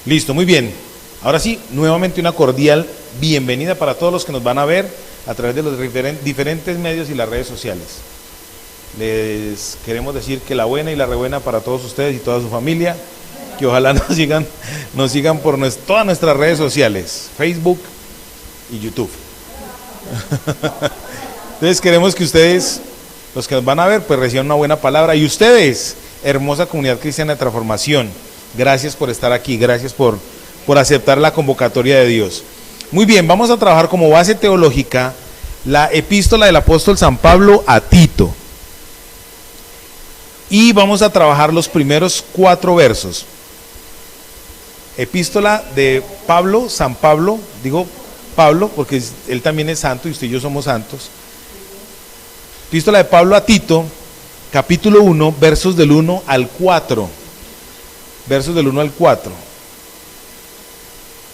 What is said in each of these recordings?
Listo, muy bien. Ahora sí, nuevamente una cordial bienvenida para todos los que nos van a ver a través de los diferentes medios y las redes sociales. Les queremos decir que la buena y la rebuena para todos ustedes y toda su familia, que ojalá nos sigan por todas nuestras redes sociales, Facebook y YouTube. Entonces queremos que ustedes, los que nos van a ver, pues reciban una buena palabra. Y ustedes, hermosa comunidad cristiana de transformación, gracias por estar aquí, gracias por aceptar la convocatoria de Dios. Muy bien, vamos a trabajar como base teológica la epístola del apóstol San Pablo a Tito. Y vamos a trabajar los primeros 4 versos. Epístola de Pablo, San Pablo, digo Pablo porque él también es santo y usted y yo somos santos. Epístola de Pablo a Tito, capítulo 1, versos del 1 al 4. Versos del 1 al 4.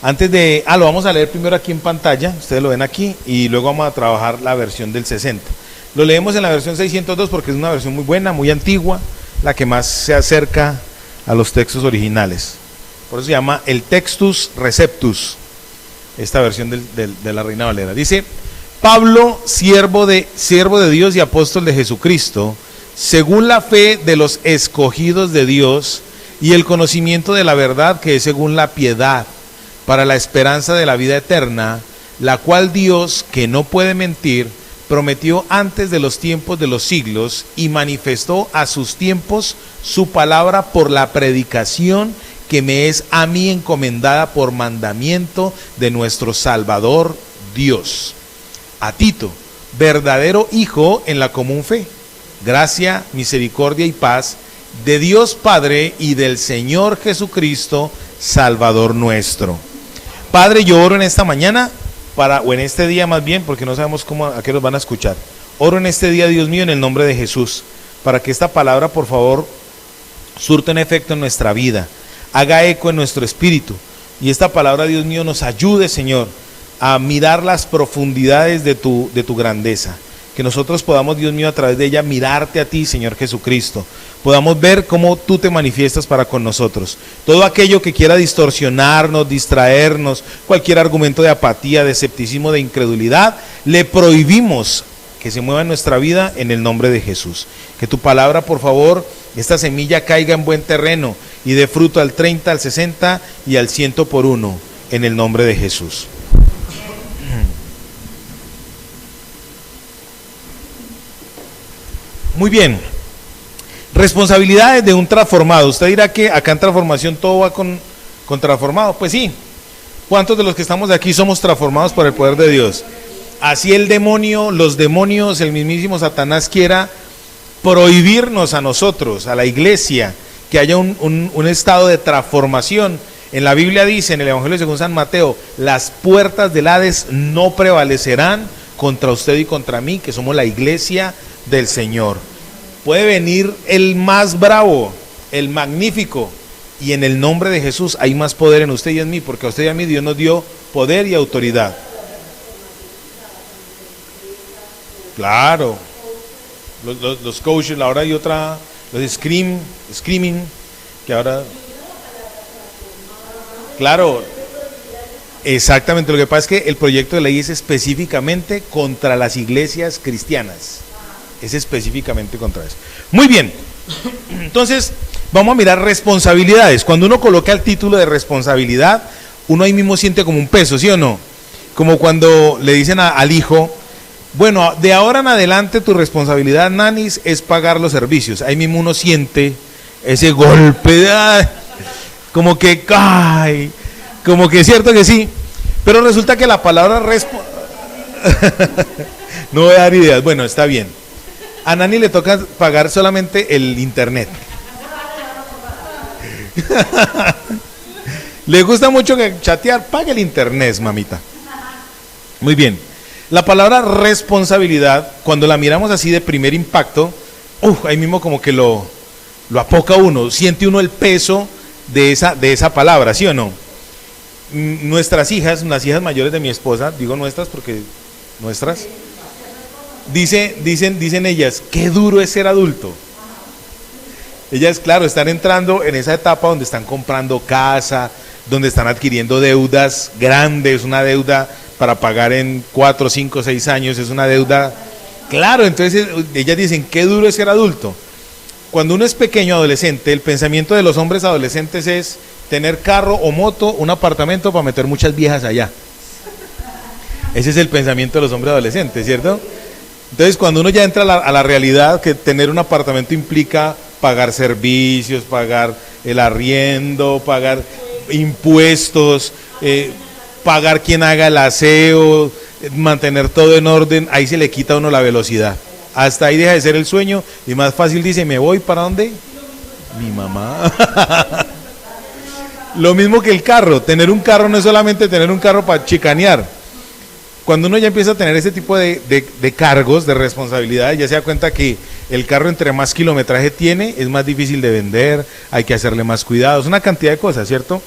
Antes de, lo vamos a leer primero aquí en pantalla, ustedes lo ven aquí, y luego vamos a trabajar la versión del 60. Lo leemos en la versión 602 porque es una versión muy buena, muy antigua, la que más se acerca a los textos originales. Por eso se llama el Textus Receptus, esta versión de la Reina Valera. Dice: Pablo, siervo de Dios y apóstol de Jesucristo, según la fe de los escogidos de Dios y el conocimiento de la verdad que es según la piedad, para la esperanza de la vida eterna, la cual Dios, que no puede mentir, prometió antes de los tiempos de los siglos y manifestó a sus tiempos su palabra por la predicación que me es a mí encomendada por mandamiento de nuestro Salvador Dios. A Tito, verdadero hijo en la común fe, gracia, misericordia y paz de Dios Padre y del Señor Jesucristo, Salvador nuestro. Padre, yo oro en esta mañana, o en este día más bien, porque no sabemos a qué nos van a escuchar. Oro en este día, Dios mío, en el nombre de Jesús, para que esta palabra, por favor, surta un efecto en nuestra vida, haga eco en nuestro espíritu, y esta palabra, Dios mío, nos ayude, Señor, a mirar las profundidades de tu grandeza. Que nosotros podamos, Dios mío, a través de ella mirarte a ti, Señor Jesucristo. Podamos ver cómo tú te manifiestas para con nosotros. Todo aquello que quiera distorsionarnos, distraernos, cualquier argumento de apatía, de escepticismo, de incredulidad, le prohibimos que se mueva en nuestra vida en el nombre de Jesús. Que tu palabra, por favor, esta semilla caiga en buen terreno y dé fruto al 30, al 60 y al 100 por 1 en el nombre de Jesús. Muy bien, responsabilidades de un transformado. Usted dirá que acá en transformación todo va con transformado. Pues sí, ¿cuántos de los que estamos aquí somos transformados por el poder de Dios? Así el demonio, los demonios, el mismísimo Satanás quiera prohibirnos a nosotros, a la iglesia, que haya un estado de transformación. En la Biblia dice, en el Evangelio según San Mateo, las puertas del Hades no prevalecerán contra usted y contra mí, que somos la iglesia del Señor. Puede venir el más bravo, el magnífico, y en el nombre de Jesús hay más poder en usted y en mí, porque a usted y a mí Dios nos dio poder y autoridad. Claro, los coaches, ahora hay otra, los screaming, que ahora, claro, exactamente. Lo que pasa es que el proyecto de ley es específicamente contra las iglesias cristianas. Es específicamente contra eso. Muy bien, entonces vamos a mirar responsabilidades. Cuando uno coloca el título de responsabilidad, uno ahí mismo siente como un peso, ¿sí o no? Como cuando le dicen al hijo, bueno, de ahora en adelante tu responsabilidad, nanis, es pagar los servicios. Ahí mismo uno siente ese golpe, como que cae, como que es cierto que sí, pero resulta que la palabra no voy a dar ideas, bueno, está bien. A Nani le toca pagar solamente el internet. Le gusta mucho chatear, pague el internet, mamita. Muy bien. La palabra responsabilidad, cuando la miramos así de primer impacto, ahí mismo como que lo apoca uno, siente uno el peso de esa palabra, ¿sí o no? Nuestras hijas, las hijas mayores de mi esposa, digo nuestras porque nuestras, dicen ellas, qué duro es ser adulto. Ellas, claro, están entrando en esa etapa donde están comprando casa, donde están adquiriendo deudas grandes, una deuda para pagar en 4, 5, 6 años, es una deuda. Claro, entonces ellas dicen, qué duro es ser adulto. Cuando uno es pequeño, adolescente, el pensamiento de los hombres adolescentes es tener carro o moto, un apartamento para meter muchas viejas allá. Ese es el pensamiento de los hombres adolescentes, ¿cierto? Entonces, cuando uno ya entra a la realidad, que tener un apartamento implica pagar servicios, pagar el arriendo, pagar impuestos, pagar quien haga el aseo, mantener todo en orden, ahí se le quita a uno la velocidad. Hasta ahí deja de ser el sueño y más fácil dice, ¿me voy para dónde? Mi mamá. Lo mismo que el carro. Tener un carro no es solamente tener un carro para chicanear. Cuando uno ya empieza a tener ese tipo de cargos, de responsabilidades, ya se da cuenta que el carro entre más kilometraje tiene, es más difícil de vender, hay que hacerle más cuidados, una cantidad de cosas, ¿cierto?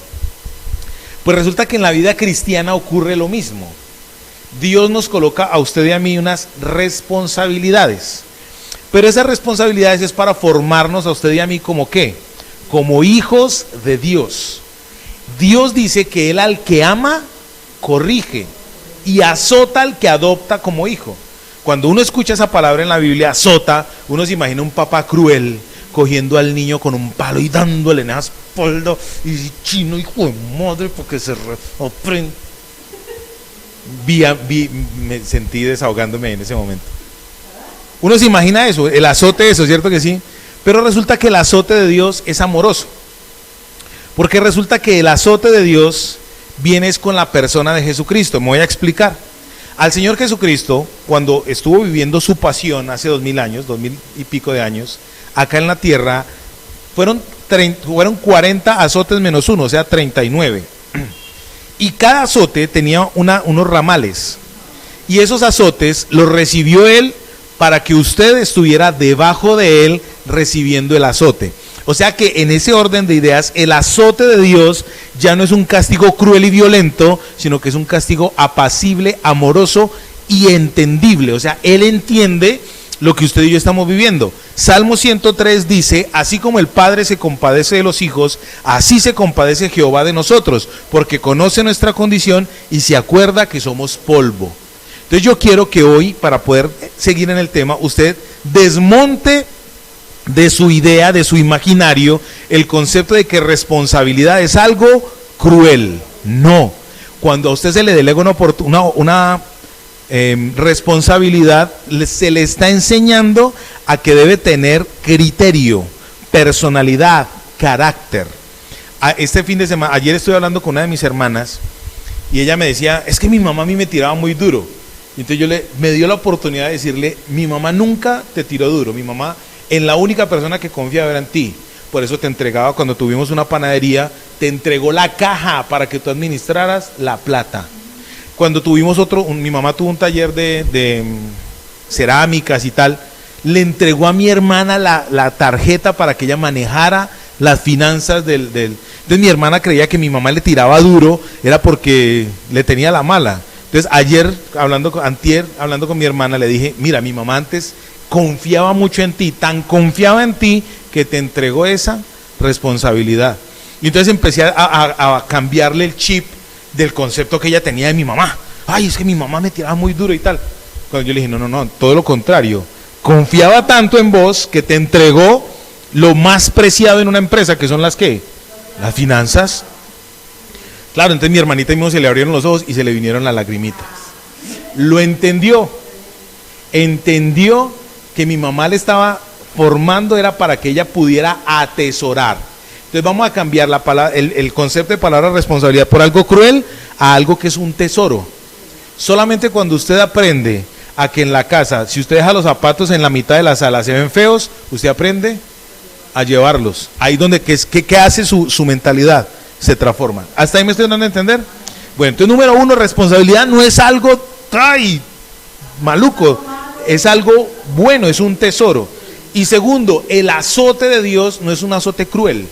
Pues resulta que en la vida cristiana ocurre lo mismo. Dios nos coloca a usted y a mí unas responsabilidades, pero esas responsabilidades es para formarnos a usted y a mí como ¿qué? Como hijos de Dios. Dios dice que Él al que ama, corrige y azota al que adopta como hijo. Cuando uno escucha esa palabra en la Biblia, azota, uno se imagina un papá cruel cogiendo al niño con un palo y dándole en la espalda y chino, hijo de madre, porque se aprende. Me sentí desahogándome en ese momento. Uno se imagina eso, el azote de eso, ¿cierto que sí? Pero resulta que el azote de Dios es amoroso. Porque resulta que el azote de Dios viene con la persona de Jesucristo. Me voy a explicar. Al Señor Jesucristo, cuando estuvo viviendo su pasión hace 2000 años, 2000 y pico de años, acá en la tierra, fueron 40 azotes menos uno, o sea 39. Y cada azote tenía unos ramales. Y esos azotes los recibió Él para que usted estuviera debajo de Él recibiendo el azote. O sea que en ese orden de ideas, el azote de Dios ya no es un castigo cruel y violento, sino que es un castigo apacible, amoroso y entendible. O sea, Él entiende lo que usted y yo estamos viviendo. Salmo 103 dice, así como el Padre se compadece de los hijos, así se compadece Jehová de nosotros, porque conoce nuestra condición y se acuerda que somos polvo. Entonces yo quiero que hoy, para poder seguir en el tema, usted desmonte de su idea, de su imaginario, el concepto de que responsabilidad es algo cruel. No. Cuando a usted se le delega una responsabilidad, se le está enseñando a que debe tener criterio, personalidad, carácter. Este fin de semana, ayer estuve hablando con una de mis hermanas y ella me decía, es que mi mamá a mí me tiraba muy duro. Y entonces me dio la oportunidad de decirle, mi mamá nunca te tiró duro, mi mamá en la única persona que confiaba era en ti. Por eso te entregaba, cuando tuvimos una panadería, te entregó la caja para que tú administraras la plata. Cuando tuvimos mi mamá tuvo un taller de cerámicas y tal, le entregó a mi hermana la tarjeta para que ella manejara las finanzas Entonces mi hermana creía que mi mamá le tiraba duro, era porque le tenía la mala. Entonces antier, hablando con mi hermana, le dije, mira, mi mamá antes confiaba mucho en ti, tan confiaba en ti que te entregó esa responsabilidad. Y entonces empecé a cambiarle el chip del concepto que ella tenía de mi mamá. Ay, es que mi mamá me tiraba muy duro y tal. Cuando yo le dije, no, todo lo contrario. Confiaba tanto en vos que te entregó lo más preciado en una empresa, que son las finanzas. Claro, entonces mi hermanita mismo se le abrieron los ojos y se le vinieron las lagrimitas. Lo entendió que mi mamá le estaba formando, era para que ella pudiera atesorar. Entonces vamos a cambiar el concepto de palabra responsabilidad por algo cruel a algo que es un tesoro. Solamente cuando usted aprende a que en la casa, si usted deja los zapatos en la mitad de la sala, se ven feos, usted aprende a llevarlos. Ahí donde, ¿qué hace su mentalidad? Se transforma. ¿Hasta ahí me estoy dando a entender? Bueno, entonces número uno, responsabilidad no es algo maluco, es algo bueno, es un tesoro. Y segundo, el azote de Dios no es un azote cruel,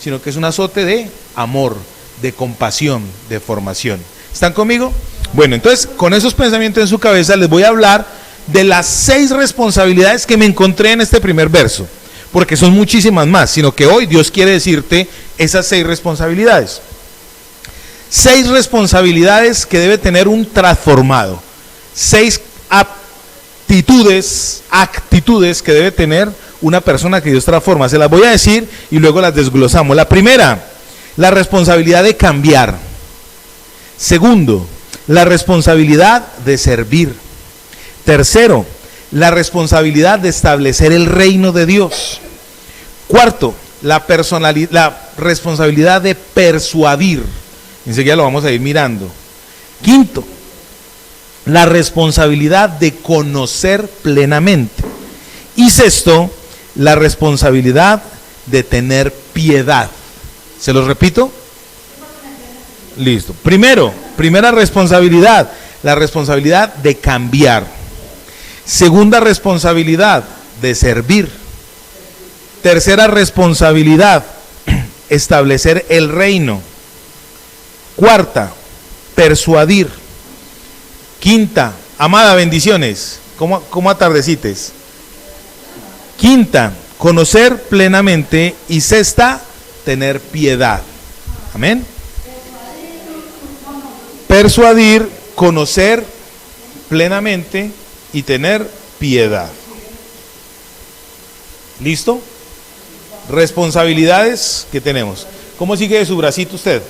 sino que es un azote de amor, de compasión, de formación. ¿Están conmigo? Bueno, entonces con esos pensamientos en su cabeza les voy a hablar de las 6 responsabilidades que me encontré en este primer verso, porque son muchísimas más, sino que hoy Dios quiere decirte esas 6 responsabilidades. 6 responsabilidades que debe tener un transformado. 6 actitudes que debe tener una persona que Dios transforma. Se las voy a decir y luego las desglosamos. La primera, la responsabilidad de cambiar. Segundo, la responsabilidad de servir. Tercero, la responsabilidad de establecer el reino de Dios. Cuarto, la responsabilidad de persuadir. Enseguida lo vamos a ir mirando. Quinto, la responsabilidad de conocer plenamente. Y sexto, la responsabilidad de tener piedad. ¿Se los repito? Listo. Primera responsabilidad, la responsabilidad de cambiar. Segunda responsabilidad, de servir. Tercera responsabilidad, establecer el reino. Cuarta, persuadir. Quinta, amada, bendiciones. ¿Cómo atardecites? Quinta, conocer plenamente. Y sexta, tener piedad. Amén. Persuadir, conocer plenamente y tener piedad. ¿Listo? Responsabilidades que tenemos. ¿Cómo sigue de su bracito usted?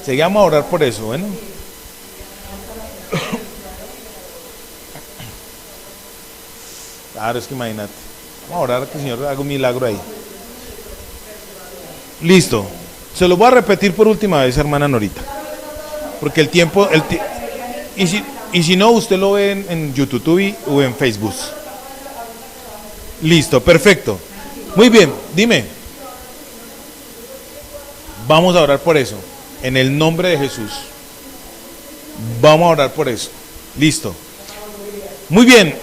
Seguimos a orar por eso, bueno. Claro, es que imagínate. Vamos a orar que el Señor haga un milagro ahí. Listo. Se lo voy a repetir por última vez, hermana Norita. Porque el tiempo... Y si no, usted lo ve en YouTube o en Facebook. Listo, perfecto. Muy bien, dime. Vamos a orar por eso. En el nombre de Jesús. Vamos a orar por eso. Listo. Muy bien.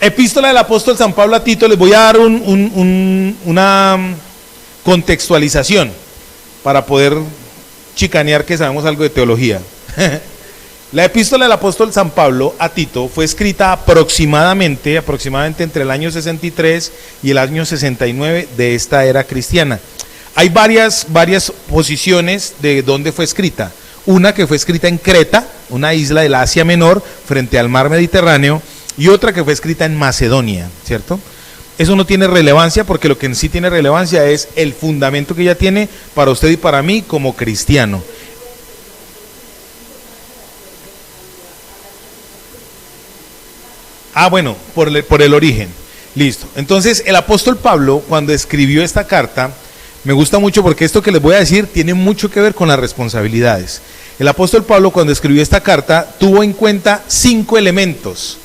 Epístola del apóstol San Pablo a Tito. Les voy a dar una contextualización para poder chicanear que sabemos algo de teología. La epístola del apóstol San Pablo a Tito fue escrita aproximadamente entre el año 63 y el año 69 de esta era cristiana. Hay varias posiciones de dónde fue escrita. Una que fue escrita en Creta, una isla del Asia Menor, frente al mar Mediterráneo, y otra que fue escrita en Macedonia, ¿cierto? Eso no tiene relevancia, porque lo que en sí tiene relevancia es el fundamento que ella tiene para usted y para mí como cristiano. Bueno, por el origen. Listo. Entonces, el apóstol Pablo, cuando escribió esta carta, me gusta mucho porque esto que les voy a decir tiene mucho que ver con las responsabilidades. El apóstol Pablo, cuando escribió esta carta, tuvo en cuenta 5 elementos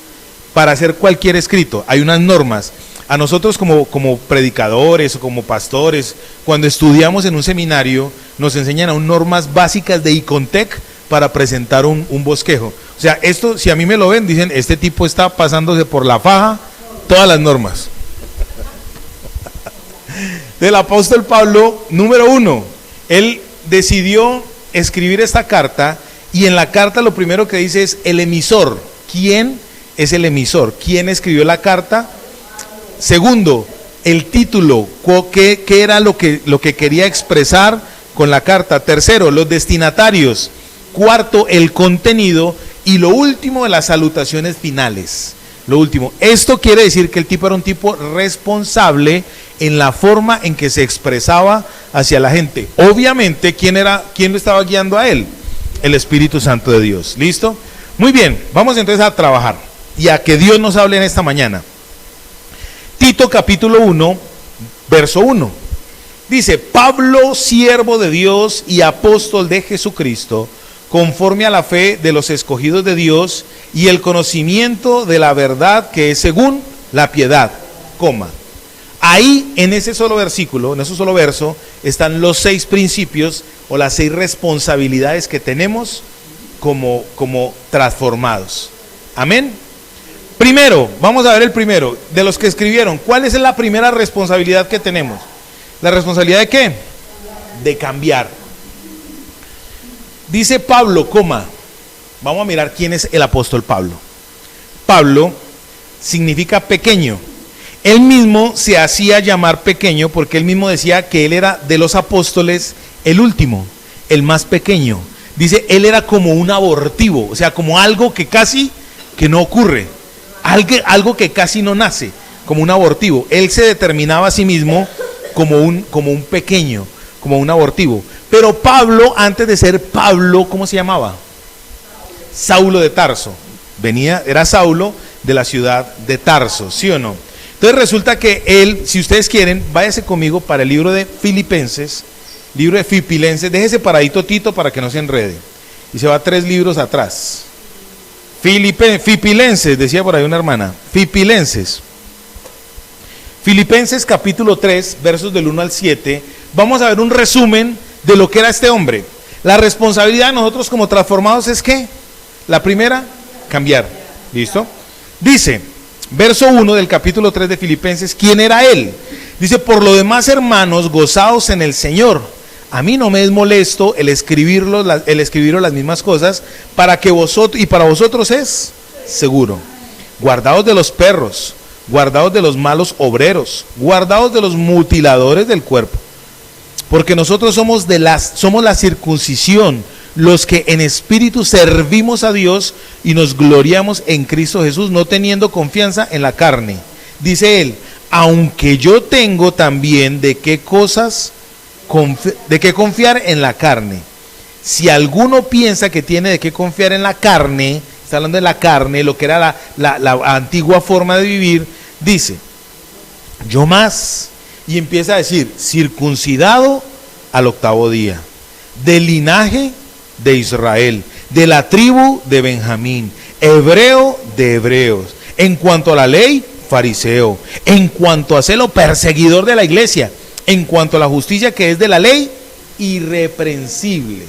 para hacer cualquier escrito. Hay unas normas. A nosotros como predicadores o como pastores, cuando estudiamos en un seminario, nos enseñan aún normas básicas de Icontec para presentar un bosquejo. O sea, esto, si a mí me lo ven, dicen, este tipo está pasándose por la faja todas las normas. Del apóstol Pablo, número 1, él decidió escribir esta carta, y en la carta lo primero que dice es el emisor. ¿Quién es el emisor? ¿Quién escribió la carta? Segundo, el título, ¿qué era lo que quería expresar con la carta? Tercero, los destinatarios. Cuarto, el contenido. Y lo último, las salutaciones finales. Lo último, esto quiere decir que el tipo era un tipo responsable en la forma en que se expresaba hacia la gente. Obviamente, ¿quién lo estaba guiando a él? El Espíritu Santo de Dios. ¿Listo? Muy bien, vamos entonces a trabajar y a que Dios nos hable en esta mañana. Tito capítulo 1, verso 1. Dice: Pablo, siervo de Dios y apóstol de Jesucristo, conforme a la fe de los escogidos de Dios y el conocimiento de la verdad que es según la piedad, Ahí, en ese solo versículo, en ese solo verso, están los 6 principios o las 6 responsabilidades que tenemos como transformados. Amén. Primero, vamos a ver el primero, de los que escribieron. ¿Cuál es la primera responsabilidad que tenemos? ¿La responsabilidad de qué? De cambiar. Dice Pablo, vamos a mirar quién es el apóstol Pablo. Pablo significa pequeño, Él mismo se hacía llamar pequeño porque él mismo decía que él era de los apóstoles el último, el más pequeño. Dice, él era como un abortivo, o sea, como algo que casi que no ocurre, algo que casi no nace, como un abortivo. Él se determinaba a sí mismo como un pequeño, como un abortivo. Pero Pablo, antes de ser Pablo, ¿cómo se llamaba? Saulo de Tarso. Era Saulo de la ciudad de Tarso, ¿sí o no? Entonces resulta que él, si ustedes quieren, váyase conmigo para el libro de Filipenses, déjese paradito Tito para que no se enrede. Y se va 3 libros atrás. Filipenses, decía por ahí una hermana. Filipenses capítulo 3, versos del 1 al 7. Vamos a ver un resumen de lo que era este hombre. La responsabilidad de nosotros como transformados es ¿qué? La primera, cambiar. ¿Listo? Dice, verso 1 del capítulo 3 de Filipenses, ¿quién era él? Dice, por lo demás, hermanos, gozaos en el Señor. A mí no me es molesto el escribiros las mismas cosas, para vosotros es seguro. Guardaos de los perros, guardaos de los malos obreros, guardaos de los mutiladores del cuerpo. Porque nosotros somos la circuncisión, los que en espíritu servimos a Dios y nos gloriamos en Cristo Jesús, no teniendo confianza en la carne. Dice él, aunque yo tengo también de qué confiar en la carne. Si alguno piensa que tiene de qué confiar en la carne, está hablando de la carne, lo que era la antigua forma de vivir, dice, yo más, y empieza a decir, circuncidado al 8º día, del linaje de Israel, de la tribu de Benjamín, hebreo de hebreos, en cuanto a la ley, fariseo, en cuanto a celo, perseguidor de la iglesia, en cuanto a la justicia que es de la ley, irreprensible.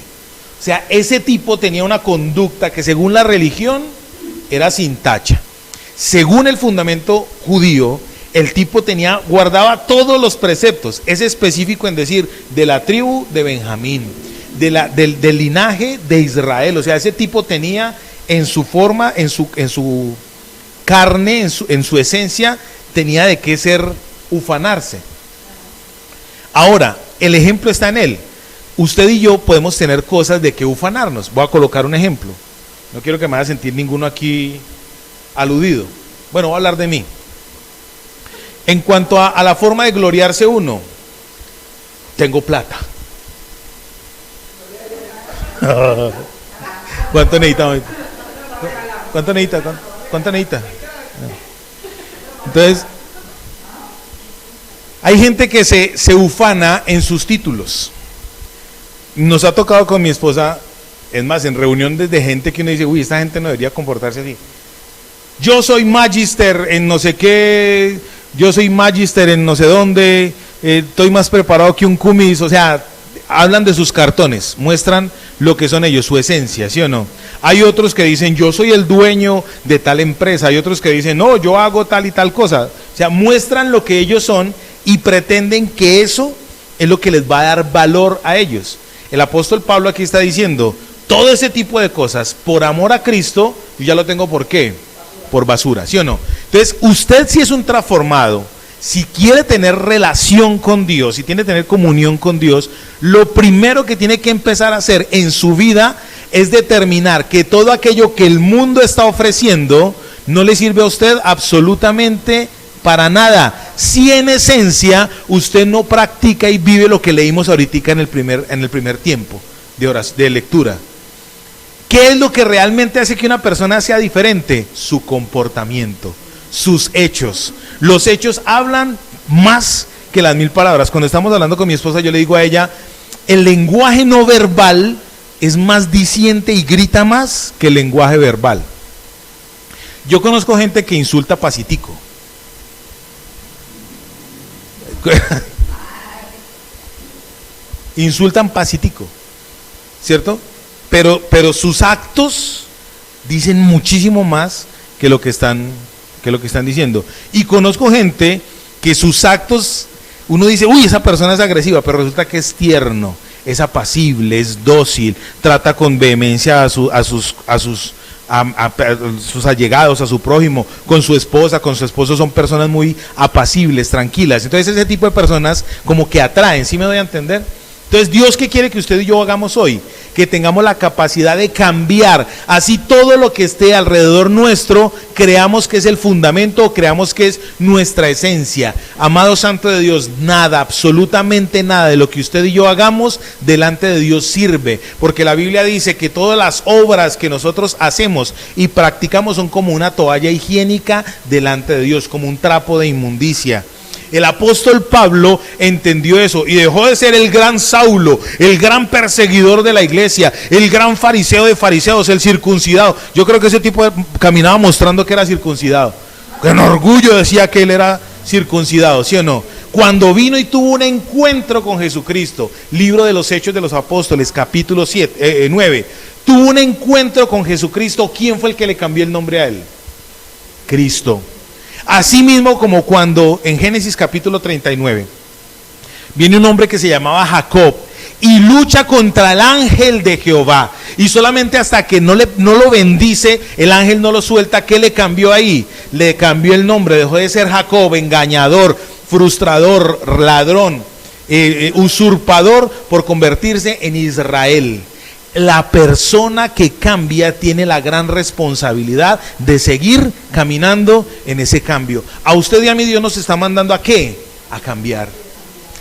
O sea, ese tipo tenía una conducta que según la religión era sin tacha. Según el fundamento judío, el tipo guardaba todos los preceptos. Es específico en decir, de la tribu de Benjamín, del linaje de Israel. O sea, ese tipo tenía en su forma, en su carne, en su esencia, tenía de qué ufanarse. Ahora, el ejemplo está en él. Usted y yo podemos tener cosas de que ufanarnos. Voy a colocar un ejemplo. No quiero que me vaya a sentir ninguno aquí aludido. Bueno, voy a hablar de mí. En cuanto a la forma de gloriarse uno, tengo plata. ¿Cuánto necesita? ¿Cuánto necesita? ¿Cuánto necesita? Entonces, hay gente que se ufana en sus títulos. Nos ha tocado con mi esposa, es más, en reuniones de gente que uno dice, uy, esta gente no debería comportarse así. Yo soy magister en no sé qué, yo soy magister en no sé dónde, estoy más preparado que un cumis. O sea, hablan de sus cartones, muestran lo que son ellos, su esencia, ¿sí o no? Hay otros que dicen, yo soy el dueño de tal empresa. Hay otros que dicen, no, yo hago tal y tal cosa. O sea, muestran lo que ellos son y pretenden que eso es lo que les va a dar valor a ellos. El apóstol Pablo aquí está diciendo, todo ese tipo de cosas, por amor a Cristo, yo ya lo tengo, ¿por qué? Por basura, ¿sí o no? Entonces, usted si es un transformado, si quiere tener relación con Dios, si tiene que tener comunión con Dios, lo primero que tiene que empezar a hacer en su vida es determinar que todo aquello que el mundo está ofreciendo no le sirve a usted absolutamente para nada. Si en esencia usted no practica y vive lo que leímos ahorita en el primer tiempo de lectura. ¿Qué es lo que realmente hace que una persona sea diferente? Su comportamiento, sus hechos. Los hechos hablan más que las 1000 palabras. Cuando estamos hablando con mi esposa, yo le digo a ella, el lenguaje no verbal es más diciente y grita más que el lenguaje verbal. Yo conozco gente que insulta pacitico. Insultan pacitico, ¿cierto? Pero sus actos dicen muchísimo más que lo que están diciendo. Y conozco gente que sus actos, uno dice, uy, esa persona es agresiva, pero resulta que es tierno, es apacible, es dócil, trata con vehemencia a a sus allegados, a su prójimo, con su esposa, con su esposo, son personas muy apacibles, tranquilas. Entonces ese tipo de personas como que atraen, ¿sí me doy a entender? Entonces, Dios, ¿qué quiere que usted y yo hagamos hoy? Que tengamos la capacidad de cambiar, así todo lo que esté alrededor nuestro, creamos que es el fundamento, creamos que es nuestra esencia. Amado Santo de Dios, nada, absolutamente nada de lo que usted y yo hagamos delante de Dios sirve, porque la Biblia dice que todas las obras que nosotros hacemos y practicamos son como una toalla higiénica delante de Dios, como un trapo de inmundicia. El apóstol Pablo entendió eso y dejó de ser el gran Saulo, el gran perseguidor de la iglesia, el gran fariseo de fariseos, el circuncidado. Yo creo que ese tipo caminaba mostrando que era circuncidado. Con orgullo decía que él era circuncidado, ¿sí o no? Cuando vino y tuvo un encuentro con Jesucristo, libro de los Hechos de los Apóstoles, capítulo 9, tuvo un encuentro con Jesucristo. ¿Quién fue el que le cambió el nombre a él? Cristo. Así mismo como cuando en Génesis capítulo 39 viene un hombre que se llamaba Jacob y lucha contra el ángel de Jehová, y solamente hasta que no lo bendice, el ángel no lo suelta. ¿Qué le cambió ahí? Le cambió el nombre, dejó de ser Jacob, engañador, frustrador, ladrón, usurpador, por convertirse en Israel. La persona que cambia tiene la gran responsabilidad de seguir caminando en ese cambio. A usted y a mí Dios nos está mandando ¿a qué? A cambiar,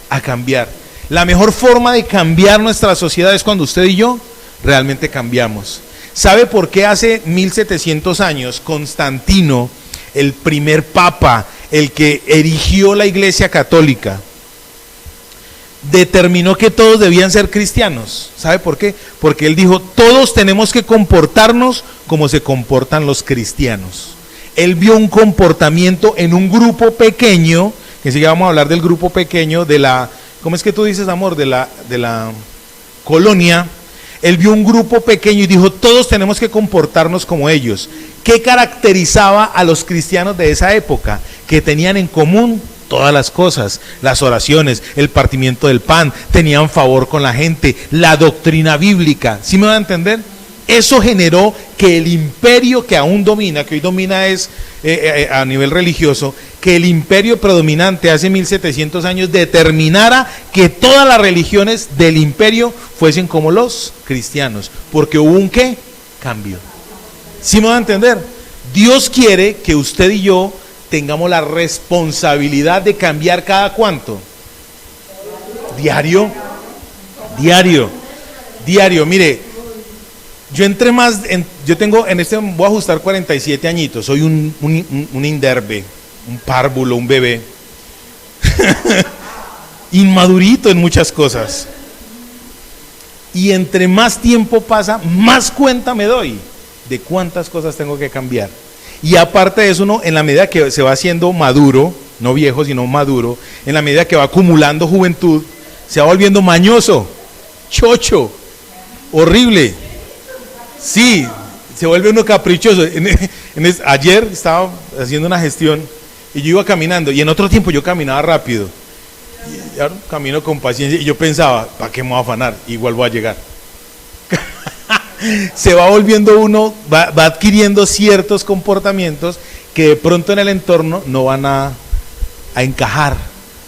a cambiar. La mejor forma de cambiar nuestra sociedad es cuando usted y yo realmente cambiamos. ¿Sabe por qué hace 1700 años Constantino, el primer papa, el que erigió la Iglesia Católica, determinó que todos debían ser cristianos? ¿Sabe por qué? Porque él dijo, todos tenemos que comportarnos como se comportan los cristianos. Él vio un comportamiento en un grupo pequeño, que sí, vamos a hablar del grupo pequeño de la, ¿cómo es que tú dices, amor? De la colonia. Él vio un grupo pequeño y dijo, todos tenemos que comportarnos como ellos. ¿Qué caracterizaba a los cristianos de esa época? Que tenían en común todas las cosas, las oraciones, el partimiento del pan, tenían favor con la gente, la doctrina bíblica. ¿Sí me van a entender? Eso generó que el imperio que aún domina, que hoy domina es a nivel religioso, que el imperio predominante hace 1700 años determinara que todas las religiones del imperio fuesen como los cristianos, porque hubo un ¿qué? Cambio. ¿Sí me van a entender? Dios quiere que usted y yo tengamos la responsabilidad de cambiar cada ¿cuánto? Diario. Mire, yo entre más, yo tengo, voy a ajustar 47 añitos, soy un imberbe, un párvulo, un bebé, inmadurito en muchas cosas. Y entre más tiempo pasa, más cuenta me doy de cuántas cosas tengo que cambiar. Y aparte de eso, uno, en la medida que se va haciendo maduro, no viejo, sino maduro, en la medida que va acumulando juventud, se va volviendo mañoso, chocho, horrible. Sí, se vuelve uno caprichoso. Ayer estaba haciendo una gestión y yo iba caminando, y en otro tiempo yo caminaba rápido. Y ahora camino con paciencia y yo pensaba, ¿para qué me voy a afanar? Igual voy a llegar. Se va volviendo uno, va adquiriendo ciertos comportamientos que de pronto en el entorno no van a encajar.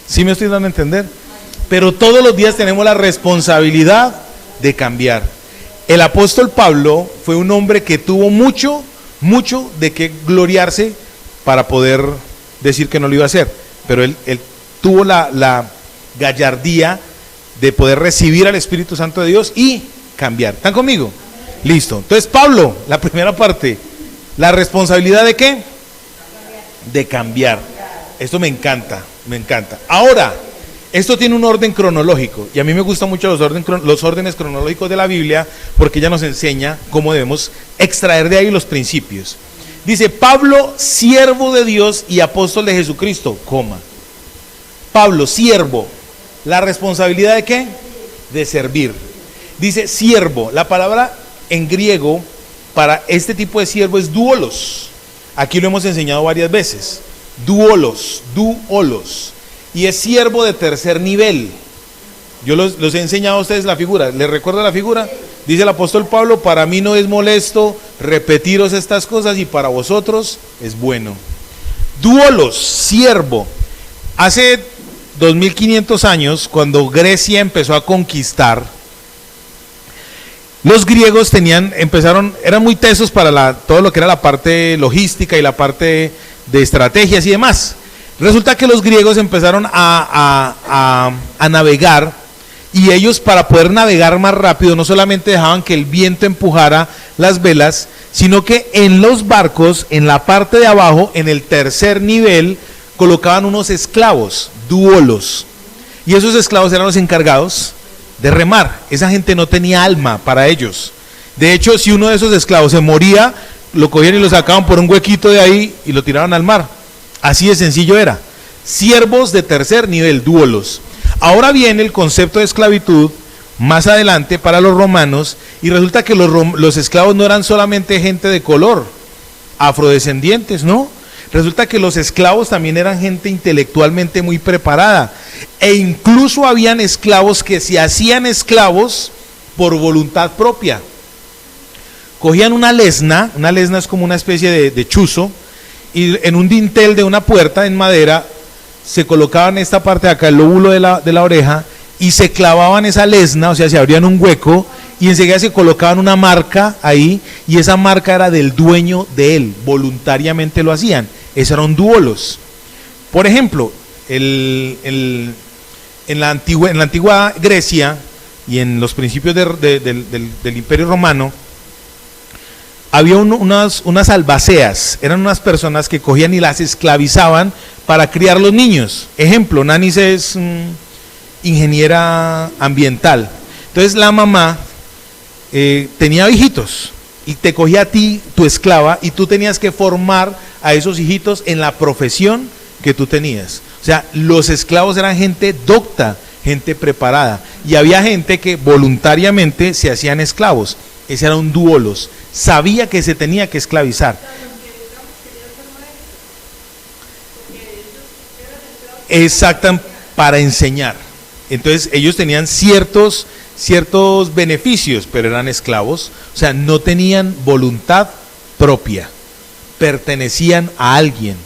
¿Sí me estoy dando a entender? Pero todos los días tenemos la responsabilidad de cambiar. El apóstol Pablo fue un hombre que tuvo mucho de qué gloriarse para poder decir que no lo iba a hacer, pero él tuvo la gallardía de poder recibir al Espíritu Santo de Dios y cambiar. ¿Están conmigo? Listo. Entonces Pablo, la primera parte, la responsabilidad de ¿qué? De cambiar. Esto me encanta, me encanta. Ahora, esto tiene un orden cronológico, y a mí me gustan mucho los órdenes cronológicos de la Biblia, porque ella nos enseña cómo debemos extraer de ahí los principios. Dice, Pablo, siervo de Dios y apóstol de Jesucristo, coma. Pablo, siervo. ¿La responsabilidad de qué? De servir. Dice siervo. La palabra en griego para este tipo de siervo es doulos. Aquí lo hemos enseñado varias veces. Doulos. Y es siervo de tercer nivel. Yo los he enseñado a ustedes la figura. ¿Les recuerdo la figura? Dice el apóstol Pablo, para mí no es molesto repetiros estas cosas y para vosotros es bueno. Duolos, siervo. Hace 2500 años, cuando Grecia empezó a conquistar, los griegos eran muy tesos para todo lo que era la parte logística y la parte de estrategias y demás. Resulta que los griegos empezaron a navegar, y ellos, para poder navegar más rápido, no solamente dejaban que el viento empujara las velas, sino que en los barcos, en la parte de abajo, en el tercer nivel, colocaban unos esclavos, duolos, y esos esclavos eran los encargados de remar. Esa gente no tenía alma para ellos. De hecho, si uno de esos esclavos se moría, lo cogían y lo sacaban por un huequito de ahí y lo tiraban al mar. Así de sencillo era. Siervos de tercer nivel, duolos. Ahora viene el concepto de esclavitud más adelante para los romanos, y resulta que los esclavos no eran solamente gente de color, afrodescendientes, ¿no? Resulta que los esclavos también eran gente intelectualmente muy preparada, e incluso habían esclavos que se hacían esclavos por voluntad propia. Cogían una lesna es como una especie de chuzo, y en un dintel de una puerta en madera se colocaban esta parte de acá, el lóbulo de la oreja, y se clavaban esa lesna, o sea, se abrían un hueco y enseguida se colocaban una marca ahí, y esa marca era del dueño de él, voluntariamente lo hacían. Esos eran duolos. Por ejemplo, en la antigua Grecia y en los principios del Imperio Romano, había unas albaceas, eran unas personas que cogían y las esclavizaban para criar los niños. Ejemplo, Nanis es ingeniera ambiental. Entonces la mamá tenía hijitos y te cogía a ti, tu esclava, y tú tenías que formar a esos hijitos en la profesión que tú tenías. O sea, los esclavos eran gente docta, gente preparada, y había gente que voluntariamente se hacían esclavos. Ese era un duolos, sabía que se tenía que esclavizar. Exactan, para enseñar. Entonces ellos tenían ciertos beneficios, pero eran esclavos, o sea, no tenían voluntad propia, pertenecían a alguien.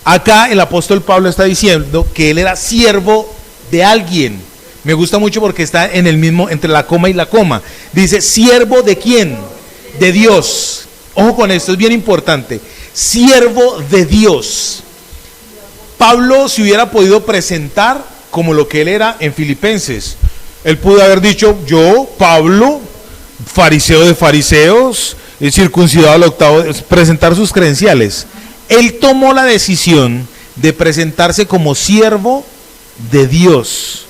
Acá el apóstol Pablo está diciendo que él era siervo de alguien. Me gusta mucho porque está en el mismo, entre la coma y la coma. Dice, ¿siervo de quién? De Dios. Ojo con esto, es bien importante. Siervo de Dios. Pablo se hubiera podido presentar como lo que él era en Filipenses. Él pudo haber dicho, yo, Pablo, fariseo de fariseos, circuncidado al octavo, presentar sus credenciales. Él tomó la decisión de presentarse como siervo de Dios.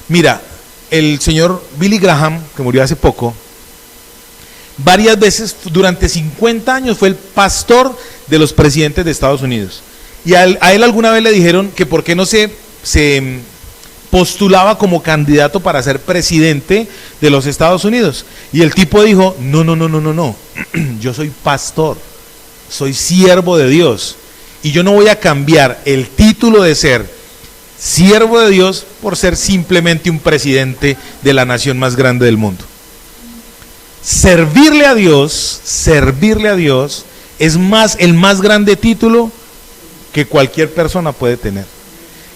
Mira, el señor Billy Graham, que murió hace poco, varias veces, durante 50 años, fue el pastor de los presidentes de Estados Unidos. Y a él alguna vez le dijeron que por qué no se postulaba como candidato para ser presidente de los Estados Unidos. Y el tipo dijo, no, yo soy pastor, soy siervo de Dios, y yo no voy a cambiar el título de ser siervo de Dios por ser simplemente un presidente de la nación más grande del mundo. Servirle a Dios es el más grande título que cualquier persona puede tener.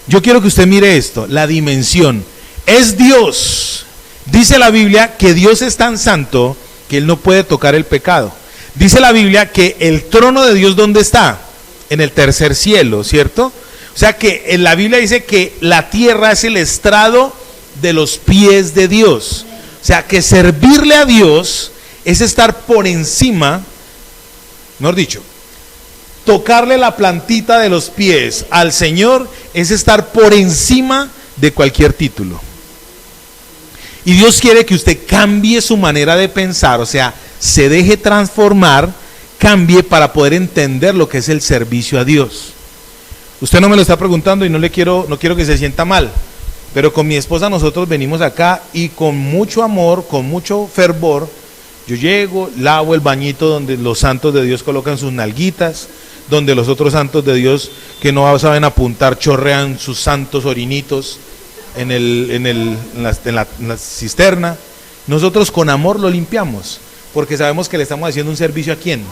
Yo quiero que usted mire esto, la dimensión. Es Dios. Dice la Biblia que Dios es tan santo que Él no puede tocar el pecado. Dice la Biblia que el trono de Dios, ¿dónde está? En el tercer cielo, ¿cierto? O sea que en la Biblia dice que la tierra es el estrado de los pies de Dios. O sea que servirle a Dios es estar por encima, mejor dicho, tocarle la plantita de los pies al Señor es estar por encima de cualquier título. Y Dios quiere que usted cambie su manera de pensar, o sea, se deje transformar, cambie para poder entender lo que es el servicio a Dios. Usted no me lo está preguntando y no quiero que se sienta mal, pero con mi esposa nosotros venimos acá y con mucho amor, con mucho fervor, yo llego, lavo el bañito donde los santos de Dios colocan sus nalguitas, donde los otros santos de Dios que no saben apuntar chorrean sus santos orinitos en la cisterna. Nosotros con amor lo limpiamos, porque sabemos que le estamos haciendo un servicio ¿a quién?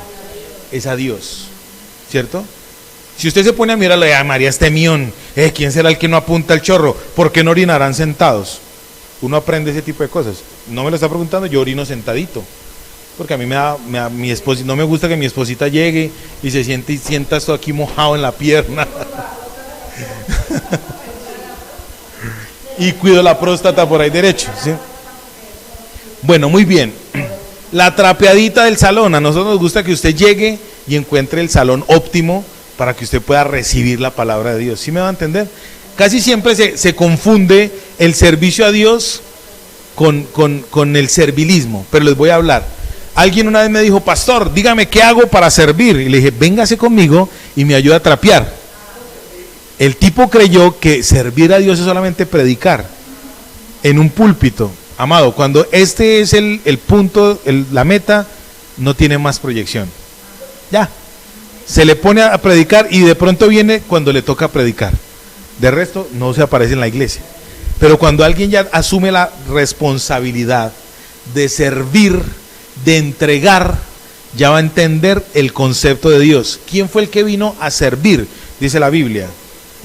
Es a Dios, ¿cierto? Si usted se pone a mirarle, a María este mión, ¿quién será el que no apunta el chorro? ¿Por qué no orinarán sentados? Uno aprende ese tipo de cosas. No me lo está preguntando, yo orino sentadito. Porque a mí mi esposa, no me gusta que mi esposita llegue y se siente y sienta esto aquí mojado en la pierna. Y cuido la próstata por ahí derecho, ¿sí? Bueno, muy bien. La trapeadita del salón. A nosotros nos gusta que usted llegue y encuentre el salón óptimo para que usted pueda recibir la palabra de Dios. ¿Sí me va a entender? Casi siempre se confunde el servicio a Dios con el servilismo, pero les voy a hablar. Alguien una vez me dijo, pastor, dígame qué hago para servir. Y le dije, véngase conmigo y me ayuda a trapear. El tipo creyó que servir a Dios es solamente predicar en un púlpito. Amado, cuando este es el punto, la meta, no tiene más proyección. Ya. Se le pone a predicar y de pronto viene cuando le toca predicar. De resto, no se aparece en la iglesia. Pero cuando alguien ya asume la responsabilidad de servir, de entregar, ya va a entender el concepto de Dios. ¿Quién fue el que vino a servir? Dice la Biblia,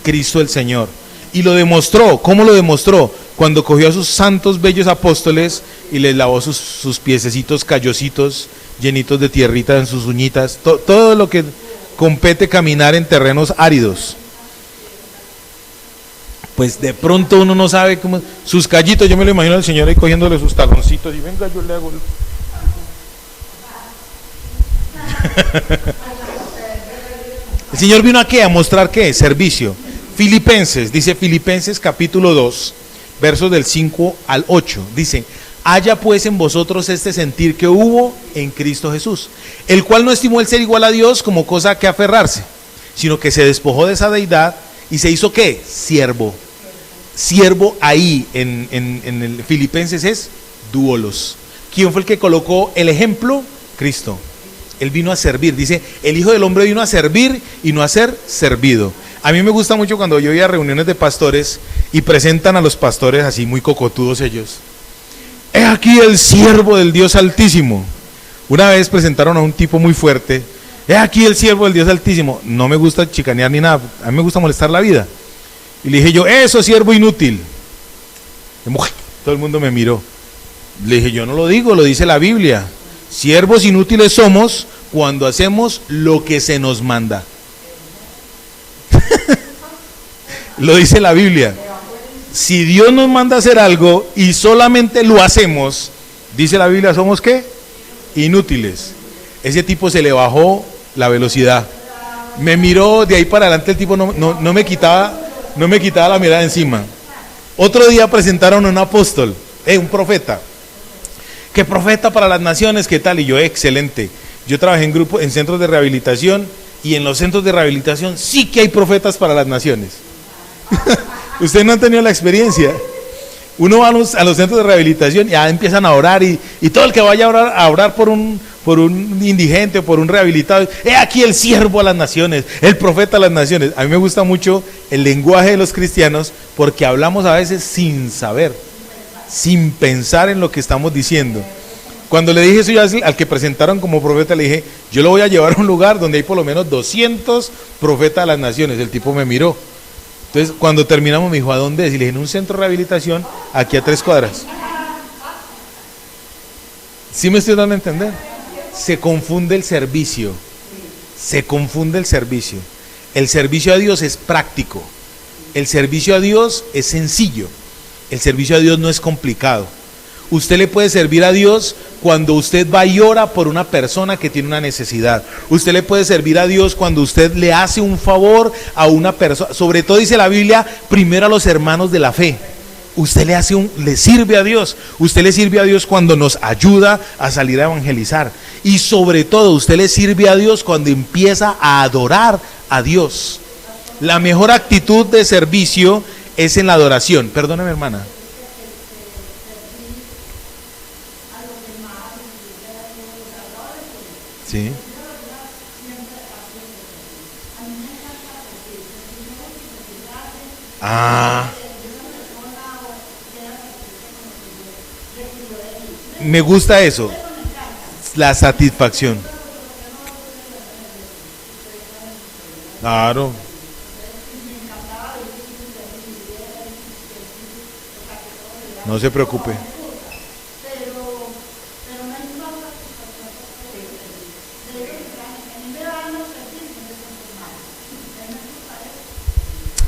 Cristo el Señor. Y lo demostró. ¿Cómo lo demostró? Cuando cogió a sus santos bellos apóstoles y les lavó sus piececitos callositos, llenitos de tierrita en sus uñitas, todo lo que compete caminar en terrenos áridos. Pues de pronto uno no sabe cómo, sus callitos, yo me lo imagino al Señor ahí cogiéndole sus taloncitos y venga, yo le hago el Señor vino aquí a mostrar ¿qué? Servicio. Filipenses, dice Filipenses capítulo 2, versos del 5 al 8, dice: haya pues en vosotros este sentir que hubo en Cristo Jesús, el cual no estimó el ser igual a Dios como cosa que aferrarse, sino que se despojó de esa deidad y se hizo ¿qué? Siervo. Siervo ahí en el Filipenses es doulos. ¿Quién fue el que colocó el ejemplo? Cristo. Él vino a servir, dice, el Hijo del Hombre vino a servir y no a ser servido. A mí me gusta mucho cuando yo voy a reuniones de pastores y presentan a los pastores así muy cocotudos ellos. He aquí el siervo del Dios Altísimo. Una vez presentaron a un tipo muy fuerte. He aquí el siervo del Dios Altísimo. No me gusta chicanear ni nada, a mí me gusta molestar la vida. Y le dije yo, eso siervo inútil. Todo el mundo me miró. Le dije, yo no lo digo, lo dice la Biblia. Siervos inútiles somos cuando hacemos lo que se nos manda. Lo dice la Biblia. Si Dios nos manda a hacer algo y solamente lo hacemos, dice la Biblia, ¿somos qué? Inútiles. Ese tipo se le bajó la velocidad. Me miró de ahí para adelante, el tipo no me quitaba la mirada encima. Otro día presentaron a un apóstol, un profeta. ¿Qué profeta para las naciones? ¿Qué tal? Y yo, excelente. Yo trabajé en centros de rehabilitación, y en los centros de rehabilitación sí que hay profetas para las naciones. Ustedes no han tenido la experiencia. Uno va a los centros de rehabilitación y ya empiezan a orar y todo el que vaya a orar por un indigente o por un rehabilitado, he aquí el siervo a las naciones, el profeta a las naciones. A mí me gusta mucho el lenguaje de los cristianos porque hablamos a veces sin saber, sin pensar en lo que estamos diciendo. Cuando le dije eso yo al que presentaron como profeta, le dije, yo lo voy a llevar a un lugar donde hay por lo menos 200 profetas a las naciones. El tipo me miró. Entonces, cuando terminamos me dijo, ¿a dónde es? Y le dije, en un centro de rehabilitación, aquí a 3 cuadras. ¿Sí me estoy dando a entender? Se confunde el servicio. Se confunde el servicio. El servicio a Dios es práctico. El servicio a Dios es sencillo. El servicio a Dios no es complicado. Usted le puede servir a Dios cuando usted va y ora por una persona que tiene una necesidad. Usted le puede servir a Dios cuando usted le hace un favor a una persona. Sobre todo dice la Biblia, primero a los hermanos de la fe. Usted le sirve a Dios. Usted le sirve a Dios cuando nos ayuda a salir a evangelizar. Y sobre todo usted le sirve a Dios cuando empieza a adorar a Dios. La mejor actitud de servicio es en la adoración. Perdóneme, hermana. Sí. Me gusta eso. La satisfacción. Claro. No se preocupe.